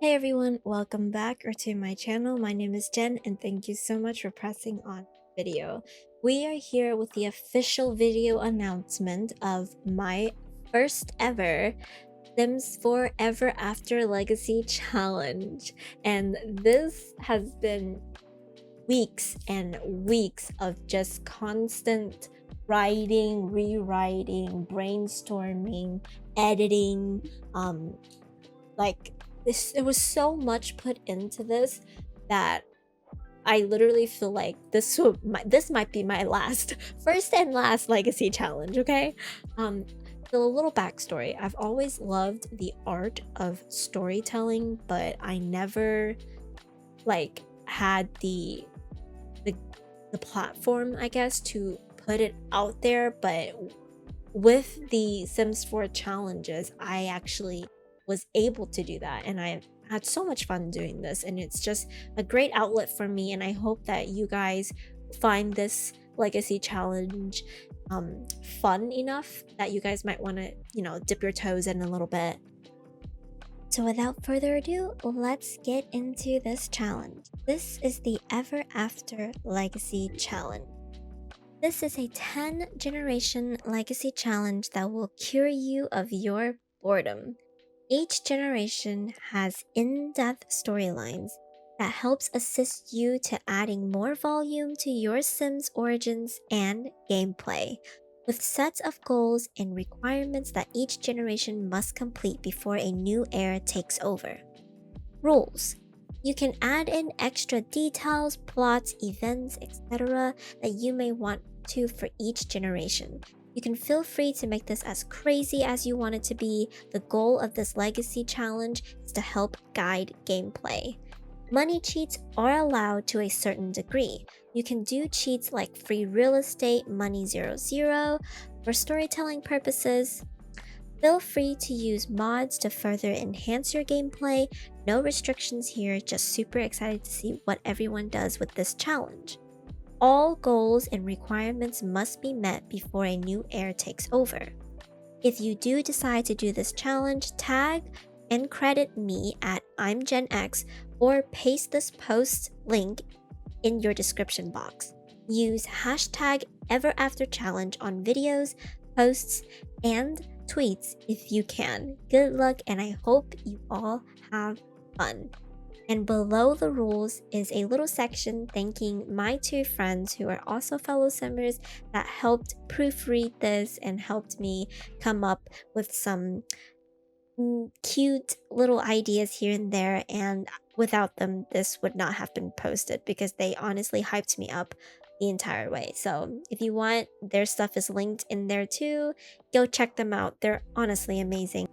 Hey everyone, welcome back or to my channel. My name is Jen and thank you so much for pressing on video. We are here with the official video announcement of my first ever Sims 4 Ever After Legacy Challenge. And this has been weeks and weeks of just constant writing, rewriting, brainstorming, editing, like there was so much put into this that I literally feel like this might be my last first and last legacy challenge. Okay, so a little backstory. I've always loved the art of storytelling, but I never had the, the platform, I guess, to put it out there. But with the Sims 4 challenges, I actually was able to do that, and I had so much fun doing this, and it's just a great outlet for me. And I hope that you guys find this legacy challenge fun enough that you guys might want to, dip your toes in a little bit. So without further ado, let's get into this challenge. This is the Ever After Legacy Challenge. This is a 10 generation legacy challenge that will cure you of your boredom. Each generation has in-depth storylines that helps assist you to adding more volume to your Sims origins and gameplay, with sets of goals and requirements that each generation must complete before a new era takes over. Rules. You can add in extra details, plots, events, etc. that you may want to for each generation. You can feel free to make this as crazy as you want it to be. The goal of this legacy challenge is to help guide gameplay. Money cheats are allowed to a certain degree. You can do cheats like free real estate, money 00, for storytelling purposes. Feel free to use mods to further enhance your gameplay. No restrictions here, just super excited to see what everyone does with this challenge. All goals and requirements must be met before a new era takes over. If you do decide to do this challenge, tag and credit me at Imjennx or paste this post link in your description box. Use hashtag EverAfterChallenge on videos, posts, and tweets if you can. Good luck, and I hope you all have fun. And below the rules is a little section thanking my two friends who are also fellow simmers that helped proofread this and helped me come up with some cute little ideas here and there. And without them, this would not have been posted because they honestly hyped me up the entire way. So if you want, their stuff is linked in there too. Go check them out. They're honestly amazing.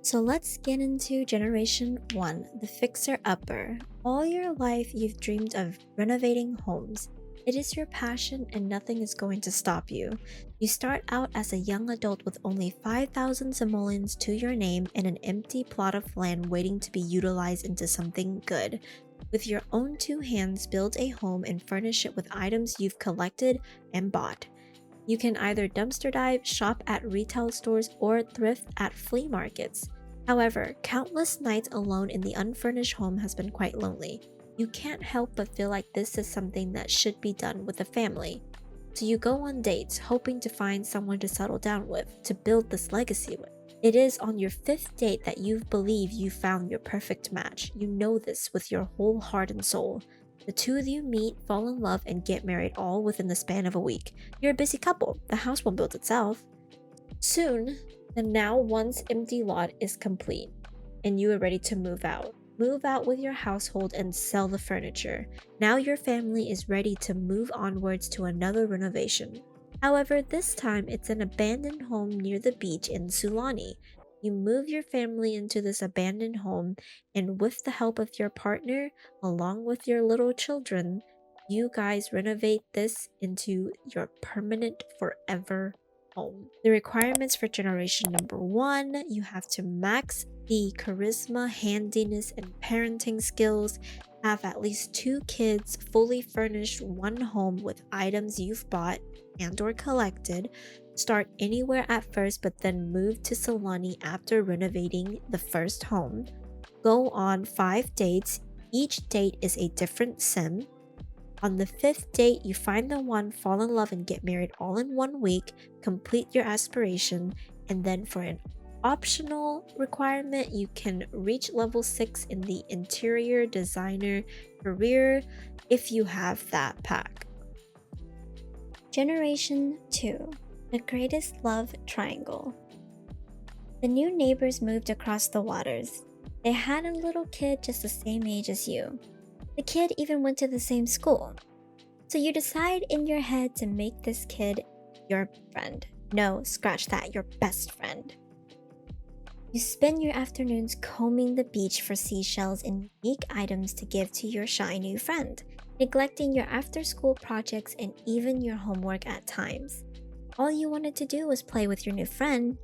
So let's get into Generation 1, the Fixer Upper. All your life you've dreamed of renovating homes. It is your passion and nothing is going to stop you. You start out as a young adult with only 5,000 simoleons to your name and an empty plot of land waiting to be utilized into something good. With your own two hands, build a home and furnish it with items you've collected and bought. You can either dumpster dive, shop at retail stores, or thrift at flea markets. However, countless nights alone in the unfurnished home has been quite lonely. You can't help but feel like this is something that should be done with a family. So you go on dates, hoping to find someone to settle down with, to build this legacy with. It is on your 5th date that you believe you found your perfect match. You know this with your whole heart and soul. The two of you meet, fall in love, and get married all within the span of a week. You're a busy couple. The house will build itself. Soon, the now once empty lot is complete, and you are ready to move out. Move out with your household and sell the furniture. Now your family is ready to move onwards to another renovation. However, this time it's an abandoned home near the beach in Sulani. You move your family into this abandoned home, and with the help of your partner, along with your little children, you guys renovate this into your permanent forever home. The requirements for generation number 1, you have to max the charisma, handiness, and parenting skills, have at least 2 kids, fully furnished one home with items you've bought and or collected, start anywhere at first but then move to Solani after renovating the first home, Go on 5 dates. Each date is a different sim. On the 5th date, you find the one, fall in love, and get married all in 1 week. Complete your aspiration. And then for an optional requirement, you can reach level 6 in the interior designer career if you have that pack. Generation 2. The Greatest Love Triangle. The new neighbors moved across the waters. They had a little kid just the same age as you. The kid even went to the same school. So you decide in your head to make this kid your friend. No, scratch that, your best friend. You spend your afternoons combing the beach for seashells and unique items to give to your shy new friend, neglecting your after-school projects and even your homework at times. All you wanted to do was play with your new friend.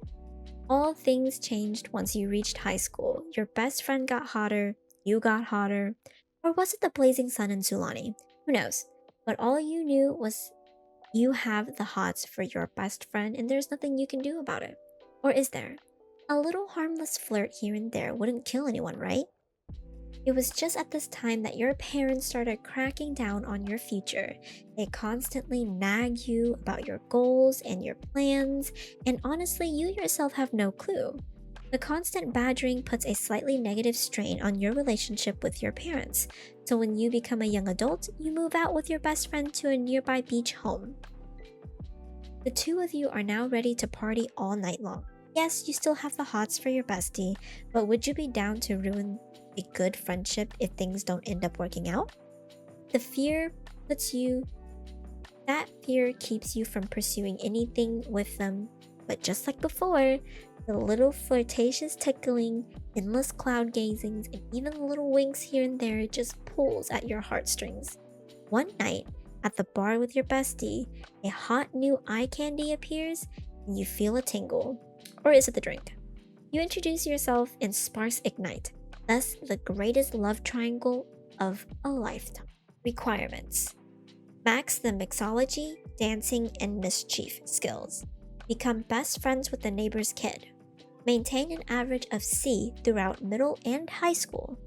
All things changed once you reached high school. Your best friend got hotter, you got hotter, or was it the blazing sun in Sulani? Who knows? But all you knew was you have the hots for your best friend and there's nothing you can do about it. Or is there? A little harmless flirt here and there wouldn't kill anyone, right? It was just at this time that your parents started cracking down on your future. They constantly nag you about your goals and your plans, and honestly, you yourself have no clue. The constant badgering puts a slightly negative strain on your relationship with your parents, so when you become a young adult, you move out with your best friend to a nearby beach home. The two of you are now ready to party all night long. Yes, you still have the hots for your bestie, but would you be down to ruin a good friendship if things don't end up working out? That fear keeps you from pursuing anything with them, but just like before, the little flirtatious tickling, endless cloud gazings, and even the little winks here and there just pulls at your heartstrings. One night, at the bar with your bestie, a hot new eye candy appears and you feel a tingle. Or is it the drink? You introduce yourself and sparks ignite. Thus, the greatest love triangle of a lifetime. Requirements: max the mixology, dancing, and mischief skills. Become best friends with the neighbor's kid. Maintain an average of C throughout middle and high school.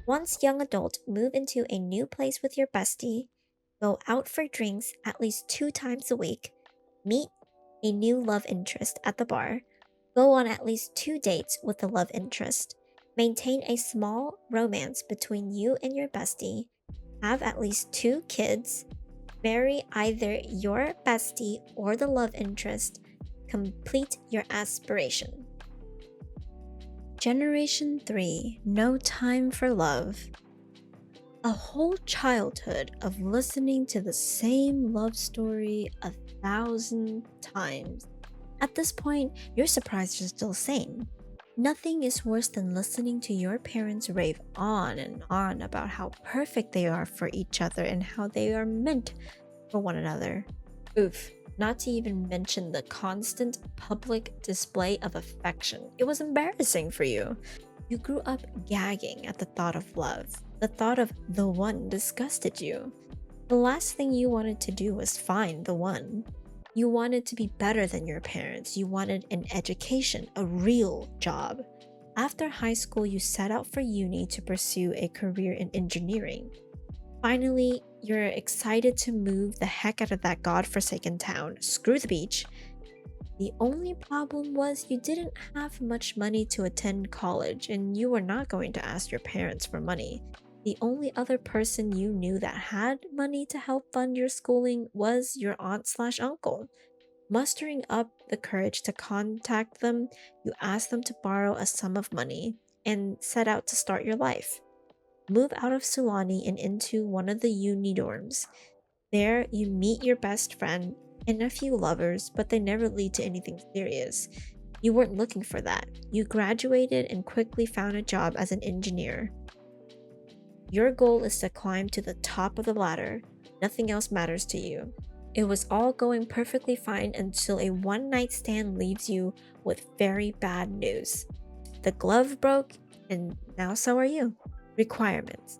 Once young adult, move into a new place with your bestie. Go out for drinks at least 2 times a week. Meet a new love interest at the bar. Go on at least 2 dates with the love interest. Maintain a small romance between you and your bestie. Have at least 2 kids. Marry either your bestie or the love interest. Complete your aspiration. Generation 3. No time for love. A whole childhood of listening to the same love story 1,000 times. At this point, you're surprised you're still sane. Nothing is worse than listening to your parents rave on and on about how perfect they are for each other and how they are meant for one another. Oof, not to even mention the constant public display of affection. It was embarrassing for you. You grew up gagging at the thought of love. The thought of the one disgusted you. The last thing you wanted to do was find the one. You wanted to be better than your parents. You wanted an education, a real job. After high school, you set out for uni to pursue a career in engineering. Finally, you're excited to move the heck out of that godforsaken town. Screw the beach. The only problem was you didn't have much money to attend college, and you were not going to ask your parents for money. The only other person you knew that had money to help fund your schooling was your aunt/uncle. Mustering up the courage to contact them, you asked them to borrow a sum of money and set out to start your life. Move out of Sulani and into one of the uni dorms. There, you meet your best friend and a few lovers, but they never lead to anything serious. You weren't looking for that. You graduated and quickly found a job as an engineer. Your goal is to climb to the top of the ladder. Nothing else matters to you. It was all going perfectly fine until a one-night stand leaves you with very bad news. The glove broke, and now so are you. Requirements: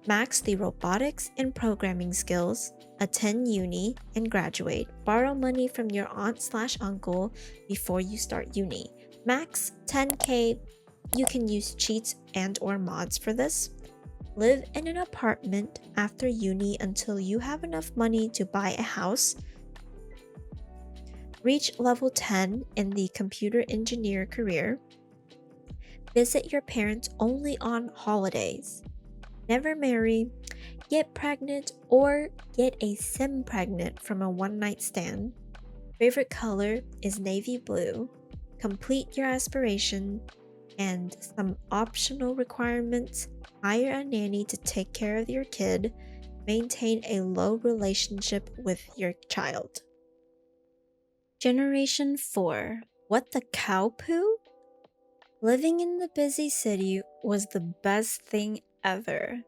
max the robotics and programming skills, attend uni and graduate, borrow money from your aunt/uncle before you start uni. Max 10K You can use cheats and or mods for this. Live in an apartment after uni until you have enough money to buy a house. Reach level 10 in the computer engineer career. Visit your parents only on holidays. Never marry. Get pregnant or get a sim pregnant from a one night stand. Favorite color is navy blue. Complete your aspiration. And some optional requirements: hire a nanny to take care of your kid. Maintain a low relationship with your child. Generation 4. What the cow poo? Living in the busy city was the best thing ever.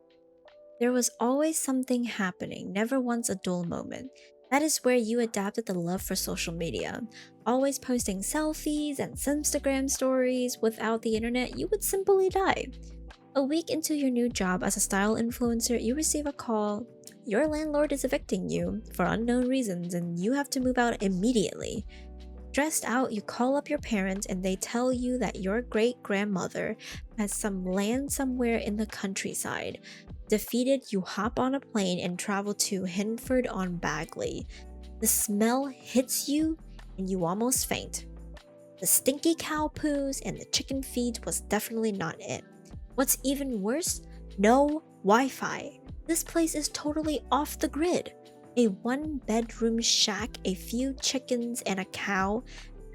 There was always something happening, never once a dull moment. That is where you adapted the love for social media. Always posting selfies and Instagram stories. Without the internet, you would simply die. A week into your new job as a style influencer, you receive a call. Your landlord is evicting you for unknown reasons and you have to move out immediately. Stressed out, you call up your parents and they tell you that your great-grandmother has some land somewhere in the countryside. Defeated, you hop on a plane and travel to Hinford-on-Bagley. The smell hits you and you almost faint. The stinky cow poos and the chicken feeds was definitely not it. What's even worse? No Wi-Fi. This place is totally off the grid. A one-bedroom shack, a few chickens, and a cow.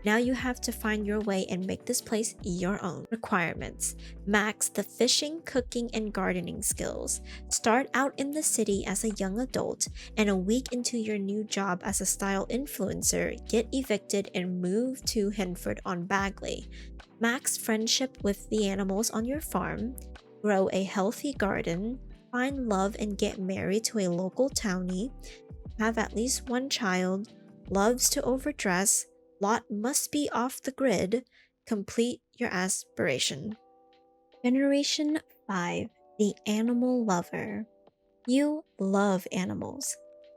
Now you have to find your way and make this place your own. Requirements: max the fishing, cooking, and gardening skills. Start out in the city as a young adult, and a week into your new job as a style influencer, get evicted and move to Hinford-on-Bagley. Max friendship with the animals on your farm. Grow a healthy garden. Find love and get married to a local townie. Have at least one child. Loves to overdress. Lot must be off the grid. Complete your aspiration. Generation 5. The animal lover. You love animals.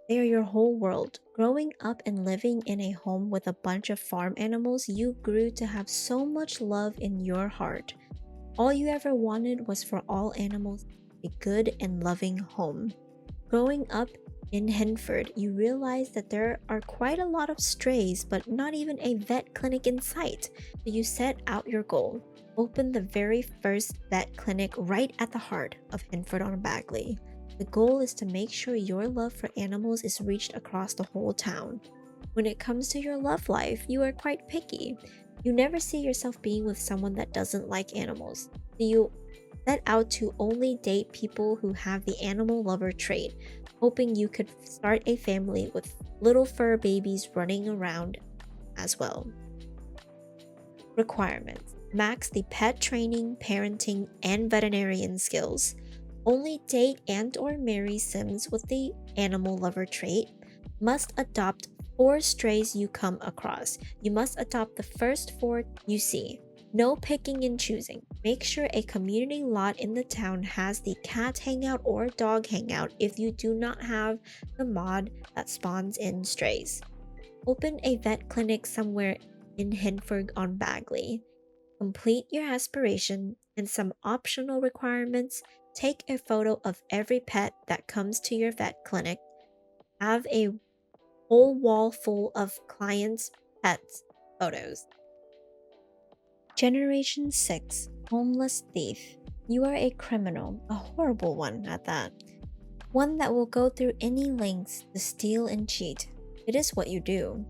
They are your whole world. Growing up and living in a home with a bunch of farm animals, you grew to have so much love in your heart. All you ever wanted was for all animals a good and loving home. Growing up in Hinford, you realize that there are quite a lot of strays, but not even a vet clinic in sight. So you set out your goal. Open the very first vet clinic right at the heart of Hinford-on-Bagley. The goal is to make sure your love for animals is reached across the whole town. When it comes to your love life, you are quite picky. You never see yourself being with someone that doesn't like animals. So you set out to only date people who have the animal lover trait, hoping you could start a family with little fur babies running around as well. Requirements: max the pet training, parenting, and veterinarian skills. Only date and or marry sims with the animal lover trait. Must adopt 4 strays you come across. You must adopt the first 4 you see. No picking and choosing. Make sure a community lot in the town has the cat hangout or dog hangout if you do not have the mod that spawns in strays. Open a vet clinic somewhere in Hinford-on-Bagley. Complete your aspiration, and some optional requirements: take a photo of every pet that comes to your vet clinic. Have a whole wall full of clients' pets photos. Generation 6. Homeless thief. You are a criminal, a horrible one at that. One that will go through any lengths to steal and cheat. It is what you do.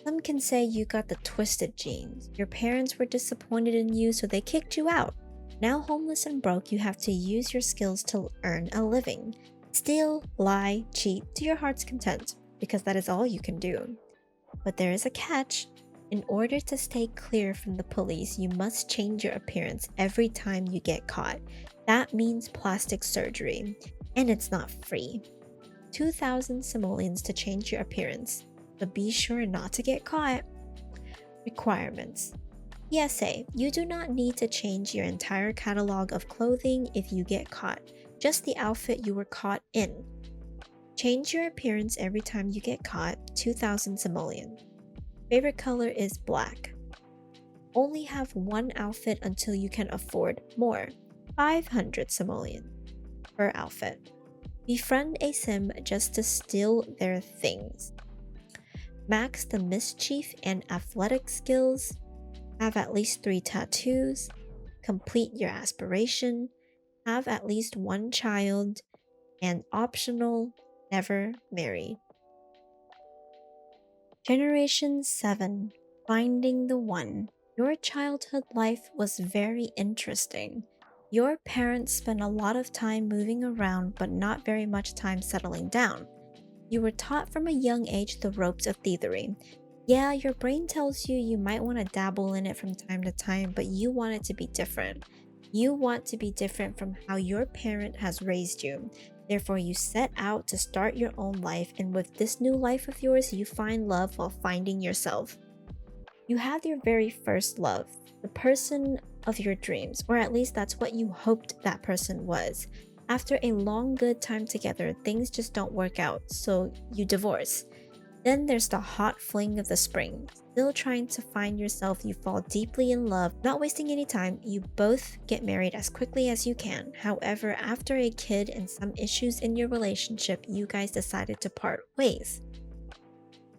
Some can say you got the twisted genes. Your parents were disappointed in you, so they kicked you out. Now homeless and broke, you have to use your skills to earn a living. Steal, lie, cheat to your heart's content, because that is all you can do. But there is a catch. In order to stay clear from the police, you must change your appearance every time you get caught. That means plastic surgery, and it's not free. 2,000 simoleons to change your appearance, but be sure not to get caught. Requirements: PSA, you do not need to change your entire catalog of clothing if you get caught, just the outfit you were caught in. Change your appearance every time you get caught, 2,000 simoleons. Favorite color is black. Only have one outfit until you can afford more. 500 simoleons per outfit. Befriend a sim just to steal their things. Max the mischief and athletic skills. Have at least 3 tattoos. Complete your aspiration. Have at least one child. And optional, never marry. Generation 7. Finding the One. Your childhood life was very interesting. Your parents spent a lot of time moving around but not very much time settling down. You were taught from a young age the ropes of thievery. Yeah, your brain tells you you might want to dabble in it from time to time, but you want it to be different. You want to be different from how your parent has raised you. Therefore, you set out to start your own life, and with this new life of yours, you find love while finding yourself. You have your very first love, the person of your dreams, or at least that's what you hoped that person was. After a long good time together, things just don't work out, so you divorce. Then there's the hot fling of the spring. Still trying to find yourself, you fall deeply in love. Not wasting any time, you both get married as quickly as you can. However, after a kid and some issues in your relationship, you guys decided to part ways.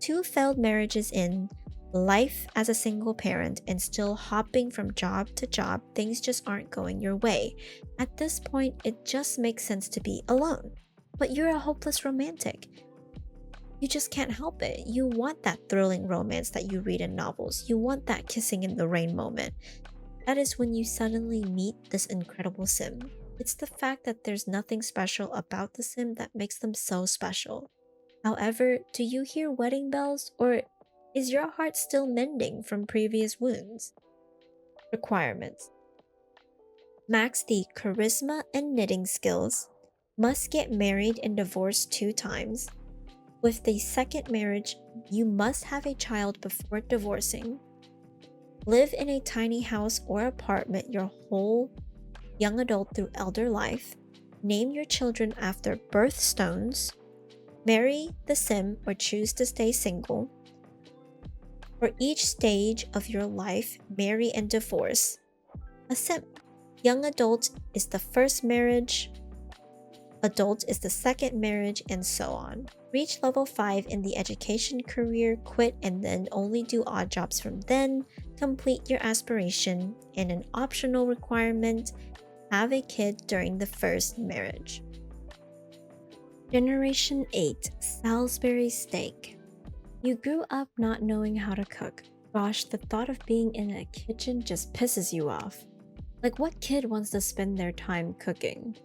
2 failed marriages in, life as a single parent, and still hopping from job to job, things just aren't going your way. At this point, it just makes sense to be alone. But you're a hopeless romantic. You just can't help it. You want that thrilling romance that you read in novels. You want that kissing in the rain moment. That is when you suddenly meet this incredible sim. It's the fact that there's nothing special about the sim that makes them so special. However, do you hear wedding bells, or is your heart still mending from previous wounds? Requirements. Max the charisma and knitting skills. Must get married and divorced 2 times. With the second marriage, you must have a child before divorcing. Live in a tiny house or apartment your whole young adult through elder life. Name your children after birthstones. Marry the sim or choose to stay single. For each stage of your life, marry and divorce. A sim. Young adult is the first marriage. Adult is the second marriage, and so on. Reach level 5 in the education career, quit, and then only do odd jobs from then. Complete your aspiration, and an optional requirement, have a kid during the first marriage. Generation 8. Salisbury steak. You grew up not knowing how to cook. Gosh, the thought of being in a kitchen just pisses you off. Like, what kid wants to spend their time cooking?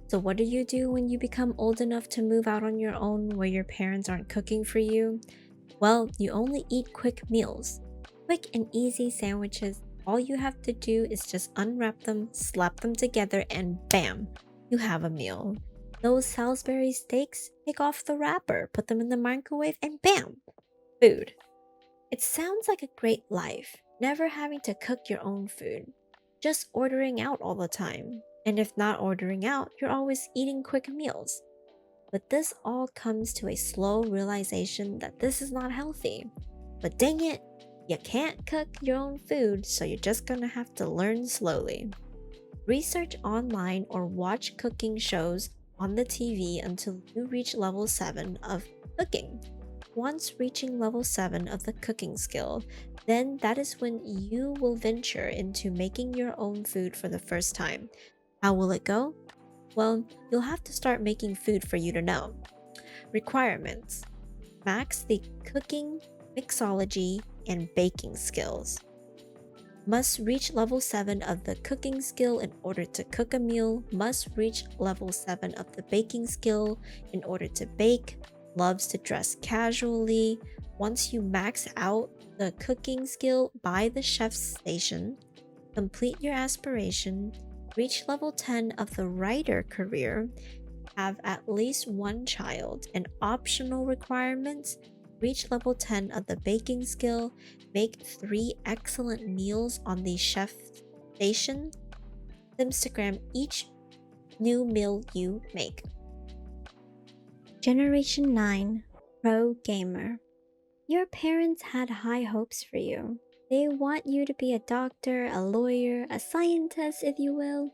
So what do you do when you become old enough to move out on your own where your parents aren't cooking for you? Well, you only eat quick meals. Quick and easy sandwiches. All you have to do is just unwrap them, slap them together, and bam, you have a meal. Those Salisbury steaks, take off the wrapper, put them in the microwave, and bam, food. It sounds like a great life, never having to cook your own food, just ordering out all the time. And if not ordering out, you're always eating quick meals. But this all comes to a slow realization that this is not healthy. But dang it, you can't cook your own food, so you're just gonna have to learn slowly. Research online or watch cooking shows on the TV until you reach level 7 of cooking. Once reaching level 7 of the cooking skill, then that is when you will venture into making your own food for the first time. How will it go? Well, you'll have to start making food for you to know. Requirements. Max the cooking, mixology, and baking skills. Must reach level 7 of the cooking skill in order to cook a meal. Must reach level 7 of the baking skill in order to bake. Loves to dress casually. Once you max out the cooking skill, buy the chef's station. Complete your aspiration. Reach level 10 of the writer career, have at least one child, and optional requirements, reach level 10 of the baking skill, make 3 excellent meals on the chef station, Instagram each new meal you make. Generation 9. Pro Gamer. Your parents had high hopes for you. They want you to be a doctor, a lawyer, a scientist, if you will.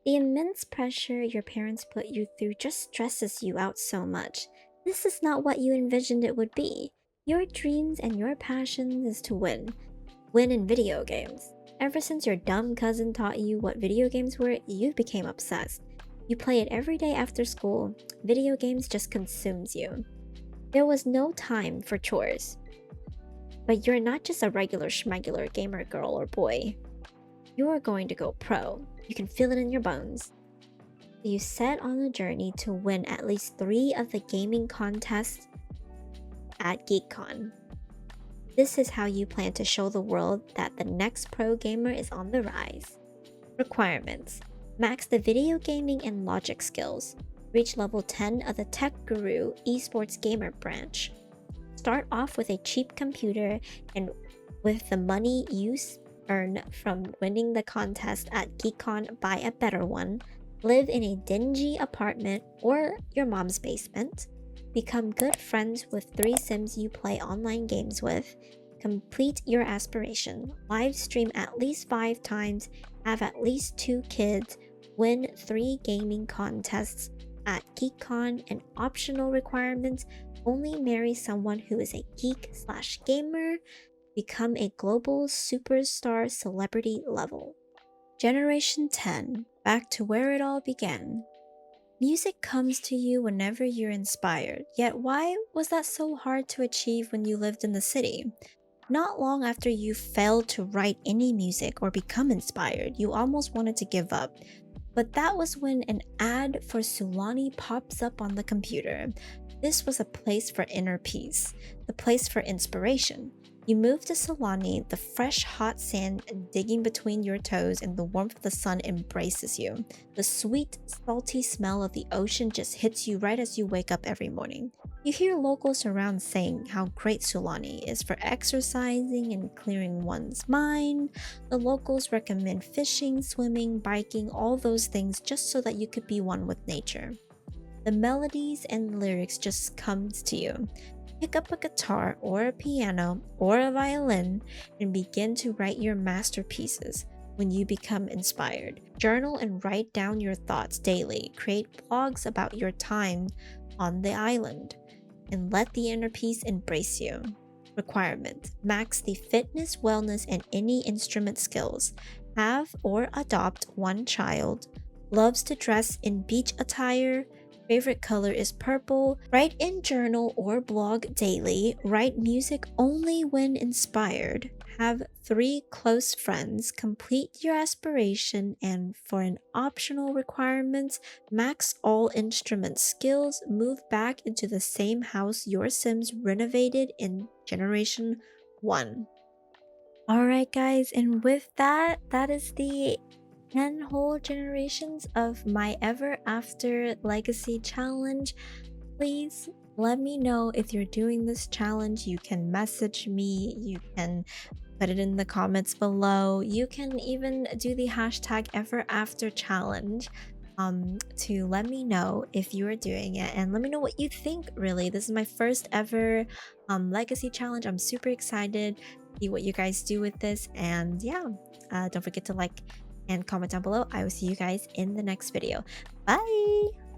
The immense pressure your parents put you through just stresses you out so much. This is not what you envisioned it would be. Your dreams and your passion is to win. Win in video games. Ever since your dumb cousin taught you what video games were, you became obsessed. You play it every day after school. Video games just consumes you. There was no time for chores. But you're not just a regular schmegular gamer girl or boy. You're going to go pro. You can feel it in your bones. You set on a journey to win at least 3 of the gaming contests at GeekCon. This is how you plan to show the world that the next pro gamer is on the rise. Requirements: max the video gaming and logic skills. Reach level 10 of the Tech Guru Esports Gamer branch. Start off with a cheap computer, and with the money you earn from winning the contest at GeekCon, buy a better one. Live in a dingy apartment or your mom's basement. Become good friends with 3 Sims you play online games with. Complete your aspiration. Live stream at least 5 times. Have at least 2 kids. Win 3 gaming contests at GeekCon, and optional requirements: only marry someone who is a geek/gamer. Become a global superstar celebrity level. Generation 10. Back to where it all began. Music comes to you whenever you're inspired, yet why was that so hard to achieve when you lived in the city? Not long after you failed to write any music or become inspired, you almost wanted to give up. But that was when an ad for Sulani pops up on the computer. This was a place for inner peace, the place for inspiration. You move to Sulani, the fresh hot sand digging between your toes and the warmth of the sun embraces you. The sweet, salty smell of the ocean just hits you right as you wake up every morning. You hear locals around saying how great Sulani is for exercising and clearing one's mind. The locals recommend fishing, swimming, biking, all those things just so that you could be one with nature. The melodies and lyrics just comes to you. Pick up a guitar or a piano or a violin and begin to write your masterpieces. When you become inspired, journal and write down your thoughts daily. Create blogs about your time on the island and let the inner peace embrace you. Requirement: max the fitness, wellness, and any instrument skills. Have or adopt 1 child. Loves to dress in beach attire. Favorite color is purple. Write in journal or blog daily. Write music only when inspired. Have 3 close friends. Complete your aspiration, and for an optional requirement, max all instrument skills. Move back into the same house your Sims renovated in Generation 1. Alright guys, and with that is the 10 whole generations of my Ever After Legacy Challenge. Please let me know if you're doing this challenge. You can message me, you can put it in the comments below. You can even do the hashtag Ever After Challenge to let me know if you are doing it, and let me know what you think. Really, this is my first ever legacy challenge. I'm super excited to see what you guys do with this, and yeah, don't forget to like and comment down below. I will see you guys in the next video. Bye.